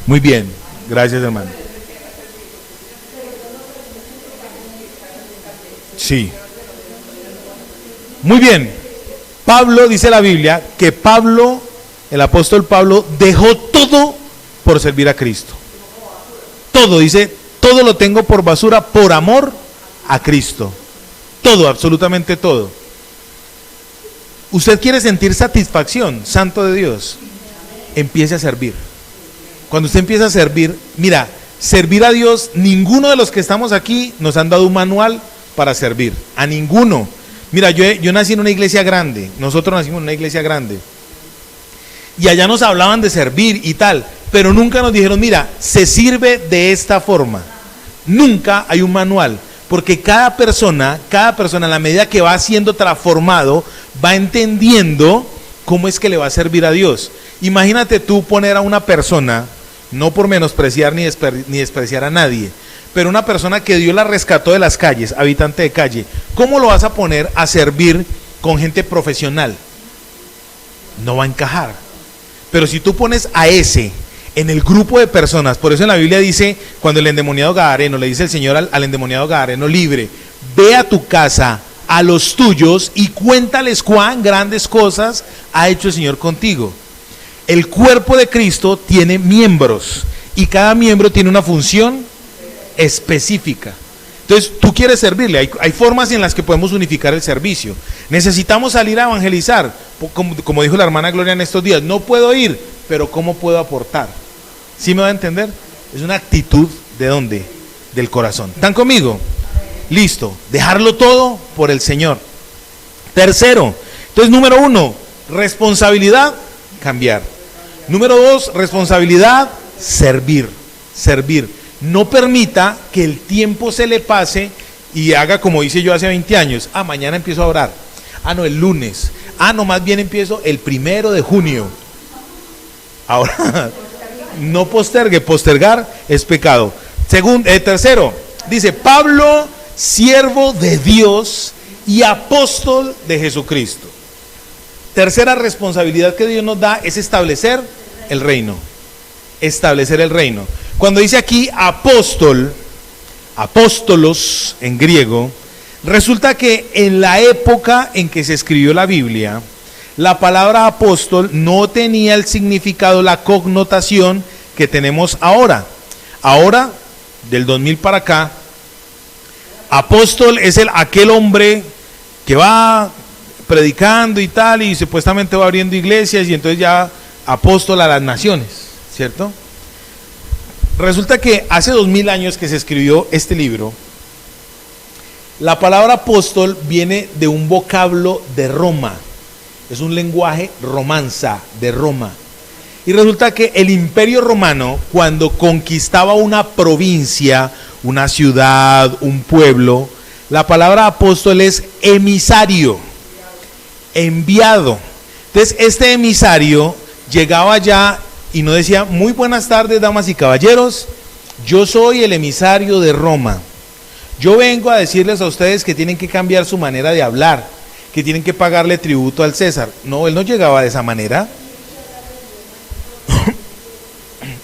Muy bien, gracias hermano. Sí. Muy bien. Pablo, dice la Biblia, que Pablo, el apóstol Pablo, dejó todo por servir a Cristo. Todo, dice, todo lo tengo por basura por amor a Cristo. Todo, absolutamente todo. ¿Usted quiere sentir satisfacción, santo de Dios? Empiece a servir. Cuando usted empieza a servir, mira, servir a Dios, ninguno de los que estamos aquí nos han dado un manual para servir, a ninguno. Mira, yo nací en una iglesia grande, nosotros nacimos en una iglesia grande, y allá nos hablaban de servir y tal, pero nunca nos dijeron, mira, se sirve de esta forma. Nunca hay un manual, porque cada persona en la medida que va siendo transformado, va entendiendo cómo es que le va a servir a Dios. Imagínate tú poner a una persona, no por menospreciar ni despreciar a nadie, pero una persona que Dios la rescató de las calles, habitante de calle, ¿cómo lo vas a poner a servir con gente profesional? No va a encajar. Pero si tú pones a ese en el grupo de personas, por eso en la Biblia dice, cuando el endemoniado gadareno, le dice el Señor al endemoniado gadareno libre, ve a tu casa, a los tuyos, y cuéntales cuán grandes cosas ha hecho el Señor contigo. El cuerpo de Cristo tiene miembros, y cada miembro tiene una función específica. Entonces, tú quieres servirle, hay formas en las que podemos unificar el servicio. Necesitamos salir a evangelizar, como dijo la hermana Gloria en estos días, no puedo ir, pero ¿cómo puedo aportar? ¿Sí me va a entender? Es una actitud, ¿de dónde? Del corazón. ¿Están conmigo? Listo, dejarlo todo por el Señor. Tercero, entonces número 1, responsabilidad, cambiar. Número 2, responsabilidad, servir. No permita que el tiempo se le pase y haga como hice yo hace 20 años. Mañana empiezo a orar. No, el lunes. No, más bien empiezo el 1 de junio. Ahora, no postergue, postergar es pecado. Tercero, dice Pablo, siervo de Dios y apóstol de Jesucristo. Tercera responsabilidad que Dios nos da es establecer el reino. Establecer el reino. Cuando dice aquí apóstol, apóstolos en griego, resulta que en la época en que se escribió la Biblia, la palabra apóstol no tenía el significado, la connotación que tenemos ahora. Ahora, del 2000 para acá, apóstol es aquel hombre que va predicando y tal, y supuestamente va abriendo iglesias, y entonces ya apóstol a las naciones, ¿cierto? Resulta que hace 2000 años que se escribió este libro, la palabra apóstol viene de un vocablo de Roma, es un lenguaje romanza de Roma. Y resulta que el Imperio Romano, cuando conquistaba una provincia, una ciudad, un pueblo, la palabra apóstol es emisario, enviado. Entonces este emisario llegaba allá y no decía, muy buenas tardes damas y caballeros, yo soy el emisario de Roma. Yo vengo a decirles a ustedes que tienen que cambiar su manera de hablar, que tienen que pagarle tributo al César. No, él no llegaba de esa manera.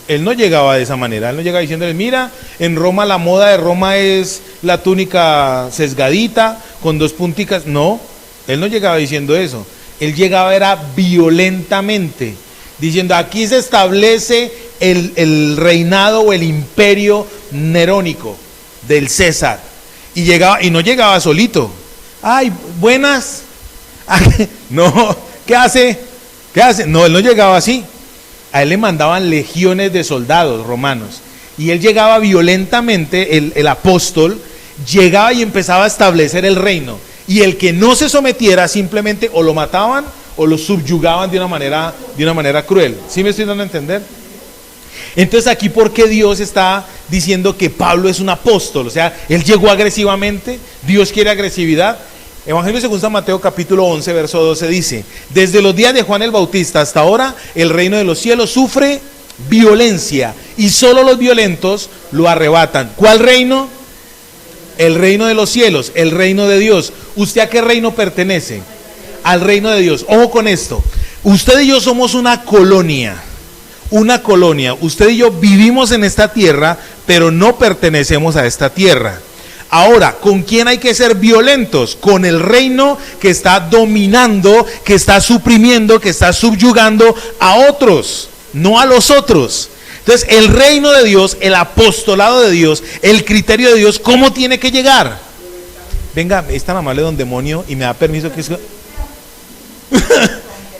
Él no llegaba de esa manera, él no llegaba diciéndoles, mira, en Roma la moda de Roma es la túnica sesgadita, con 2 punticas. No, él no llegaba diciendo eso, él llegaba era violentamente, diciendo, aquí se establece el reinado o el imperio nerónico del César. Y llegaba, y no llegaba solito. Ay, buenas. No, ¿qué hace? ¿Qué hace? No, él no llegaba así. A él le mandaban legiones de soldados romanos. Y él llegaba violentamente, el apóstol, llegaba y empezaba a establecer el reino. Y el que no se sometiera simplemente o lo mataban o lo subyugaban de una manera cruel. ¿Sí me estoy dando a entender? Entonces aquí, ¿por qué Dios está diciendo que Pablo es un apóstol? O sea, él llegó agresivamente, Dios quiere agresividad. Evangelio según San Mateo capítulo 11, verso 12 dice: desde los días de Juan el Bautista hasta ahora, el reino de los cielos sufre violencia y solo los violentos lo arrebatan. ¿Cuál reino? El reino de los cielos, el reino de Dios. ¿Usted a qué reino pertenece? Al reino de Dios. Ojo con esto. Usted y yo somos una colonia. Una colonia. Usted y yo vivimos en esta tierra, pero no pertenecemos a esta tierra. Ahora, ¿con quién hay que ser violentos? Con el reino que está dominando, que está suprimiendo, que está subyugando a otros, no a los otros. Entonces, el reino de Dios, el apostolado de Dios, el criterio de Dios, ¿cómo tiene que llegar? Venga, es tan amable don demonio y me da permiso que...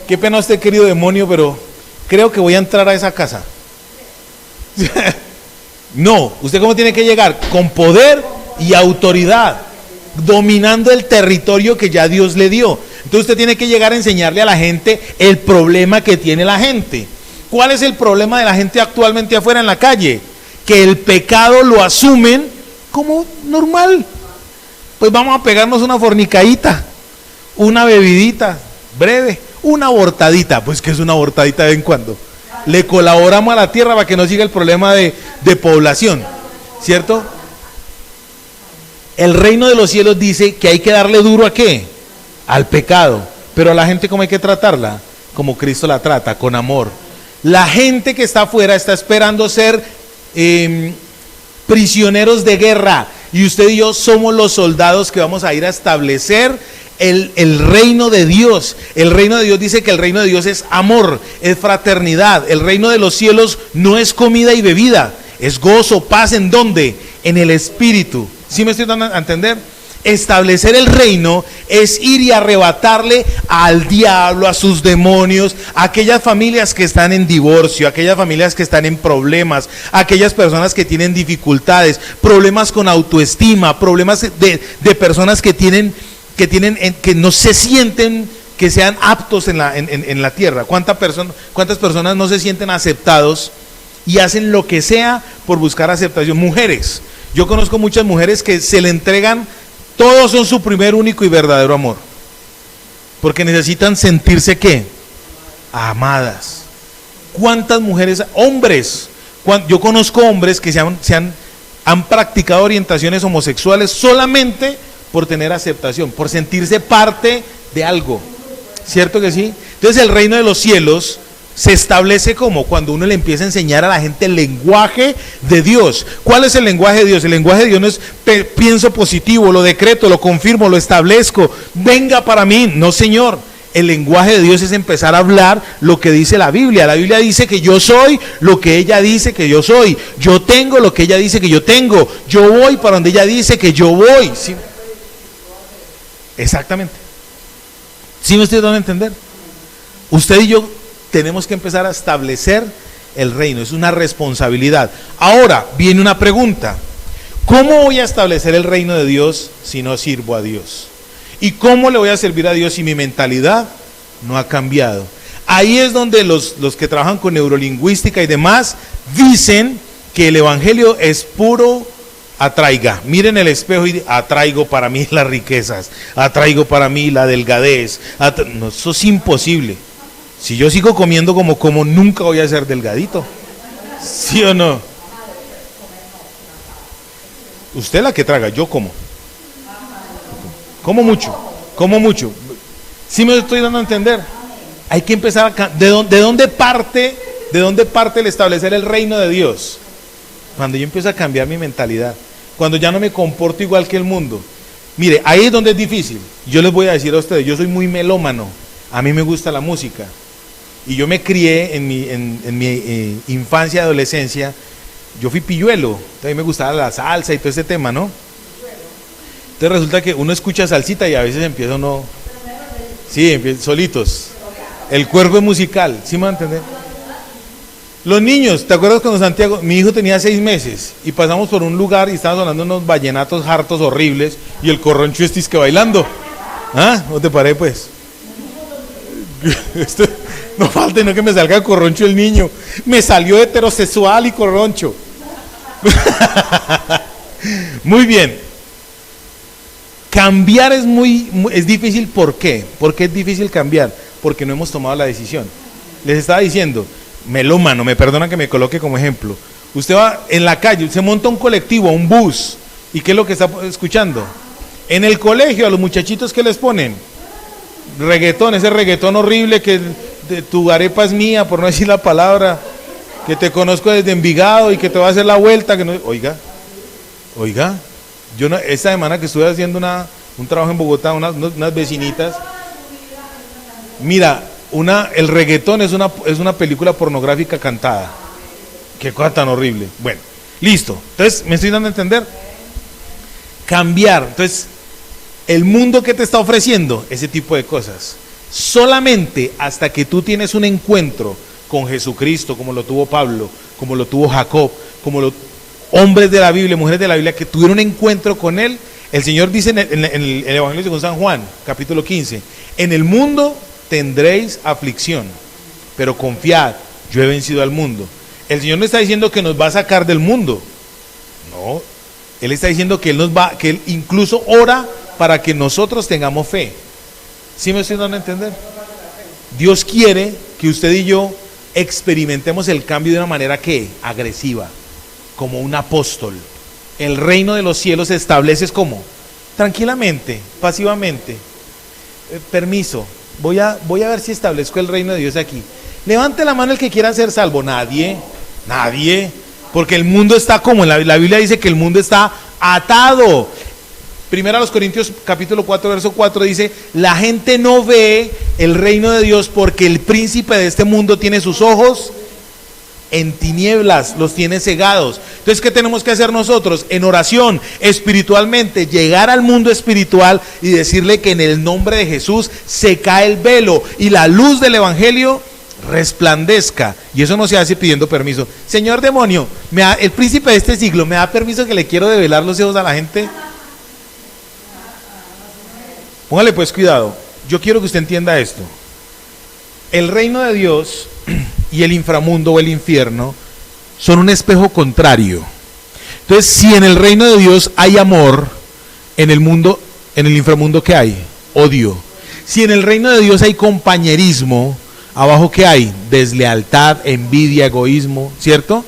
Qué pena usted, querido demonio, pero creo que voy a entrar a esa casa. No, ¿usted cómo tiene que llegar? Con poder y autoridad, dominando el territorio que ya Dios le dio. Entonces usted tiene que llegar a enseñarle a la gente el problema que tiene la gente. ¿Cuál es el problema de la gente actualmente afuera en la calle? Que el pecado lo asumen como normal. Pues vamos a pegarnos una fornicadita, una bebidita breve, una abortadita. Pues que es una abortadita de vez en cuando. Le colaboramos a la tierra para que no siga el problema de población, ¿cierto? El reino de los cielos dice que hay que darle duro ¿a qué? Al pecado. Pero a la gente, ¿cómo hay que tratarla? Como Cristo la trata, con amor. La gente que está afuera está esperando ser prisioneros de guerra. Y usted y yo somos los soldados que vamos a ir a establecer el reino de Dios. El reino de Dios dice que el reino de Dios es amor, es fraternidad. El reino de los cielos no es comida y bebida, es gozo, paz. ¿En dónde? En el Espíritu. ¿Sí me estoy dando a entender? Establecer el reino es ir y arrebatarle al diablo, a sus demonios, a aquellas familias que están en divorcio, a aquellas familias que están en problemas, a aquellas personas que tienen dificultades, problemas con autoestima, problemas de personas que no se sienten que sean aptos en la tierra. ¿Cuántas personas no se sienten aceptados y hacen lo que sea por buscar aceptación? Mujeres. Yo conozco muchas mujeres que se le entregan, todos son su primer, único y verdadero amor. Porque necesitan sentirse ¿qué? Amadas. ¿Cuántas mujeres, hombres? Yo conozco hombres que han practicado orientaciones homosexuales solamente por tener aceptación, por sentirse parte de algo. ¿Cierto que sí? Entonces el reino de los cielos se establece como cuando uno le empieza a enseñar a la gente el lenguaje de Dios. ¿Cuál es el lenguaje de Dios? El lenguaje de Dios no es pienso positivo, lo decreto, lo confirmo, lo establezco, venga para mí. No, señor. El lenguaje de Dios es empezar a hablar lo que dice la Biblia. La Biblia dice que yo soy lo que ella dice que yo soy. Yo tengo lo que ella dice que yo tengo. Yo voy para donde ella dice que yo voy. ¿Sí? Exactamente. ¿Sí me estoy dando a entender? Usted y yo tenemos que empezar a establecer el reino, es una responsabilidad. Ahora viene una pregunta: ¿cómo voy a establecer el reino de Dios si no sirvo a Dios? ¿Y cómo le voy a servir a Dios si mi mentalidad no ha cambiado? Ahí es donde los que trabajan con neurolingüística y demás dicen que el evangelio es puro atraiga. Miren el espejo y atraigo para mí las riquezas, atraigo para mí la delgadez. No, eso es imposible. Si yo sigo comiendo como nunca voy a ser delgadito. ¿Sí o no? Usted la que traga, yo como. Como mucho. ¿Sí me estoy dando a entender? Hay que empezar ¿de dónde parte el establecer el reino de Dios? Cuando yo empiezo a cambiar mi mentalidad, cuando ya no me comporto igual que el mundo. Mire, ahí es donde es difícil. Yo les voy a decir a ustedes, yo soy muy melómano, a mí me gusta la música. Y yo me crié en mi infancia y adolescencia, yo fui pilluelo, a mí me gustaba la salsa y todo ese tema, ¿no? Entonces resulta que uno escucha salsita y a veces empieza uno, sí, empieza solitos. El cuerpo es musical, ¿sí me van a entender? Los niños, ¿te acuerdas cuando Santiago, mi hijo tenía 6 meses y pasamos por un lugar y estaban sonando unos vallenatos hartos horribles y el corroncho que bailando? ¿Ah? ¿No te paré pues? No falta no que me salga corroncho el niño. Me salió heterosexual y corroncho. Muy bien. Cambiar es difícil. ¿Por qué? ¿Por qué es difícil cambiar? Porque no hemos tomado la decisión. Les estaba diciendo, melómano, me perdonan que me coloque como ejemplo. Usted va en la calle, se monta un colectivo, un bus, ¿y qué es lo que está escuchando? En el colegio, a los muchachitos, ¿qué les ponen? Reggaetón, ese reggaetón horrible que tu arepa es mía, por no decir la palabra, que te conozco desde Envigado y que te va a hacer la vuelta, que no, oiga, yo no, esta semana que estuve haciendo un trabajo en Bogotá, unas vecinitas, mira, el reggaetón es una película pornográfica cantada. Qué cosa tan horrible. Bueno, listo. Entonces, ¿me estoy dando a entender? Cambiar. Entonces, el mundo que te está ofreciendo ese tipo de cosas. Solamente hasta que tú tienes un encuentro con Jesucristo, como lo tuvo Pablo, como lo tuvo Jacob, como los hombres de la Biblia, mujeres de la Biblia, que tuvieron un encuentro con Él. El Señor dice en el Evangelio según San Juan, capítulo 15, en el mundo tendréis aflicción, pero confiad, yo he vencido al mundo. El Señor no está diciendo que nos va a sacar del mundo, no, Él está diciendo que que Él incluso ora para que nosotros tengamos fe. ¿Sí me estoy dando a entender? Dios quiere que usted y yo experimentemos el cambio de una manera que agresiva, como un apóstol. El reino de los cielos se establece como tranquilamente, pasivamente. Permiso, voy a ver si establezco el reino de Dios aquí. Levante la mano el que quiera ser salvo. Nadie, porque el mundo está como en la Biblia dice que el mundo está atado. Primera a los Corintios capítulo 4 verso 4 dice, la gente no ve el reino de Dios porque el príncipe de este mundo tiene sus ojos en tinieblas, los tiene cegados. Entonces, ¿qué tenemos que hacer nosotros? En oración, espiritualmente, llegar al mundo espiritual y decirle que en el nombre de Jesús se cae el velo y la luz del evangelio resplandezca. Y eso no se hace pidiendo permiso. Señor demonio, el príncipe de este siglo, ¿me da permiso que le quiero develar los ojos a la gente? Póngale pues cuidado. Yo quiero que usted entienda esto. El reino de Dios y el inframundo o el infierno son un espejo contrario. Entonces, si en el reino de Dios hay amor, en el mundo, en el inframundo, ¿qué hay? Odio. Si en el reino de Dios hay compañerismo, abajo ¿qué hay? Deslealtad, envidia, egoísmo, ¿cierto?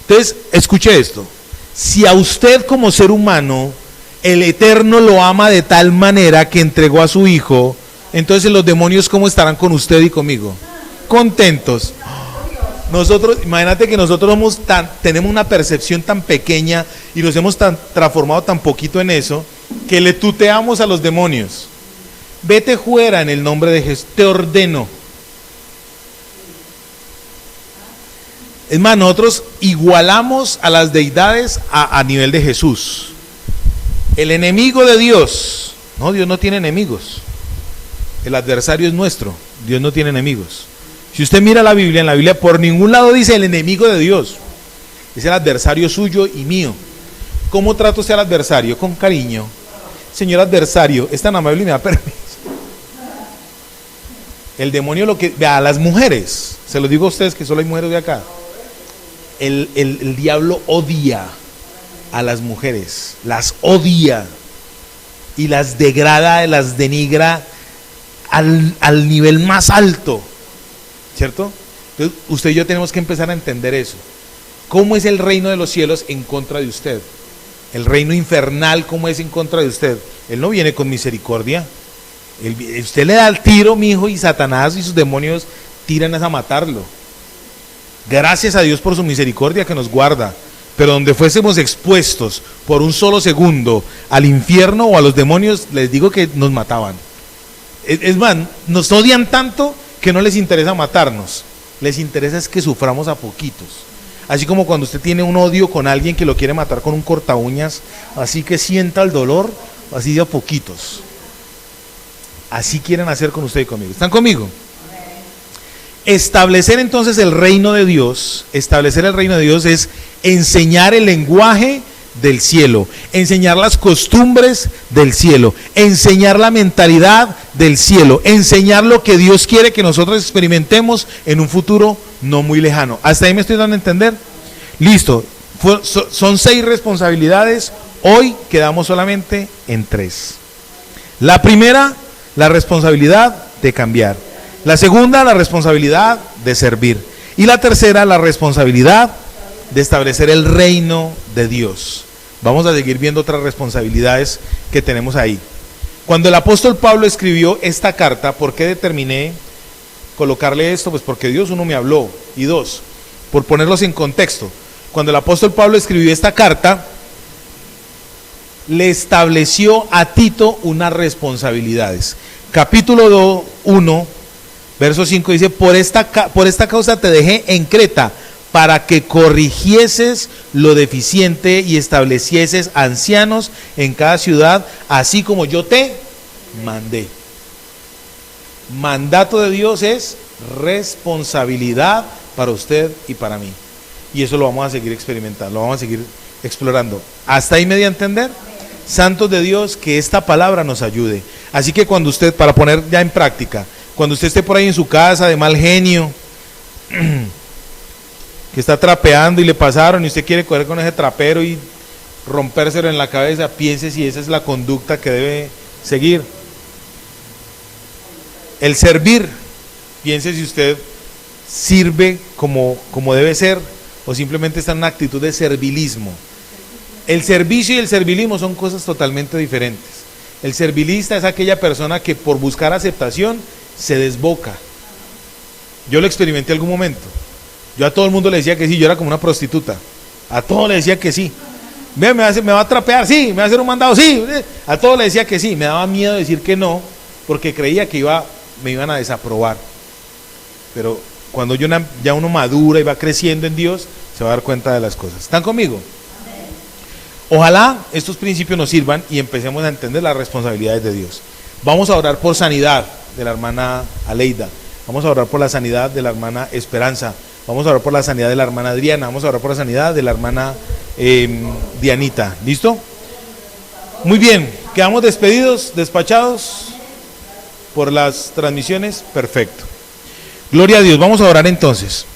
Entonces, escuche esto. Si a usted como ser humano el Eterno lo ama de tal manera que entregó a su Hijo, entonces los demonios ¿cómo estarán con usted y conmigo? Contentos. Nosotros, imagínate que nosotros tenemos una percepción tan pequeña y nos hemos transformado tan poquito en eso que le tuteamos a los demonios. Vete fuera en el nombre de Jesús, te ordeno. Es más, nosotros igualamos a las deidades a nivel de Jesús. El enemigo de Dios, no, Dios no tiene enemigos. El adversario es nuestro, Dios no tiene enemigos. Si usted mira la Biblia, en la Biblia por ningún lado dice el enemigo de Dios. Es el adversario suyo y mío. ¿Cómo trata usted al adversario? Con cariño. Señor adversario, es tan amable y me da permiso. El demonio a las mujeres, se lo digo a ustedes que solo hay mujeres de acá. El diablo odia a las mujeres, las odia y las degrada, las denigra al nivel más alto, ¿cierto? Entonces usted y yo tenemos que empezar a entender eso. ¿Cómo es el reino de los cielos en contra de usted? El reino infernal, ¿cómo es en contra de usted? Él no viene con misericordia. Usted le da el tiro, mi hijo, y Satanás y sus demonios tiran a matarlo. Gracias a Dios por su misericordia que nos guarda. Pero donde fuésemos expuestos por un solo segundo al infierno o a los demonios, les digo que nos mataban. Es más, nos odian tanto que no les interesa matarnos. Les interesa es que suframos a poquitos. Así como cuando usted tiene un odio con alguien que lo quiere matar con un corta uñas, así que sienta el dolor, así de a poquitos. Así quieren hacer con usted y conmigo. ¿Están conmigo? Establecer entonces el reino de Dios, establecer el reino de Dios es enseñar el lenguaje del cielo, enseñar las costumbres del cielo, enseñar la mentalidad del cielo, enseñar lo que Dios quiere que nosotros experimentemos en un futuro no muy lejano. ¿Hasta ahí me estoy dando a entender? Listo, son 6 responsabilidades, hoy quedamos solamente en 3. La primera, la responsabilidad de cambiar. La segunda, la responsabilidad de servir. Y la tercera, la responsabilidad de establecer el reino de Dios. Vamos a seguir viendo otras responsabilidades que tenemos ahí. Cuando el apóstol Pablo escribió esta carta, ¿por qué determiné colocarle esto? Pues porque Dios, uno, me habló, y dos, por ponerlos en contexto. Cuando el apóstol Pablo escribió esta carta, le estableció a Tito unas responsabilidades. Capítulo 1, verso 5 dice: por esta causa te dejé en Creta, para que corrigieses lo deficiente y establecieses ancianos en cada ciudad, así como yo te mandé. Mandato de Dios es responsabilidad para usted y para mí. Y eso lo vamos a seguir experimentando, lo vamos a seguir explorando. ¿Hasta ahí me di a entender? Santos de Dios, que esta palabra nos ayude. Así que cuando usted, para poner ya en práctica, cuando usted esté por ahí en su casa de mal genio, que está trapeando y le pasaron y usted quiere correr con ese trapero y rompérselo en la cabeza, piense si esa es la conducta que debe seguir. El servir, piense si usted sirve como debe ser o simplemente está en una actitud de servilismo. El servicio y el servilismo son cosas totalmente diferentes. El servilista es aquella persona que por buscar aceptación se desboca. Yo lo experimenté en algún momento. Yo a todo el mundo le decía que sí, yo era como una prostituta. A todo le decía que sí. Me va a trapear, sí, me va a hacer un mandado, sí. A todo le decía que sí. Me daba miedo decir que no, porque creía que me iban a desaprobar. Pero cuando ya uno madura y va creciendo en Dios, se va a dar cuenta de las cosas. ¿Están conmigo? Ojalá estos principios nos sirvan y empecemos a entender las responsabilidades de Dios. Vamos a orar por sanidad de la hermana Aleida. Vamos a orar por la sanidad de la hermana Esperanza. Vamos a orar por la sanidad de la hermana Adriana. Vamos a orar por la sanidad de la hermana Dianita. ¿Listo? Muy bien. Quedamos despedidos, despachados por las transmisiones. Perfecto. Gloria a Dios. Vamos a orar entonces.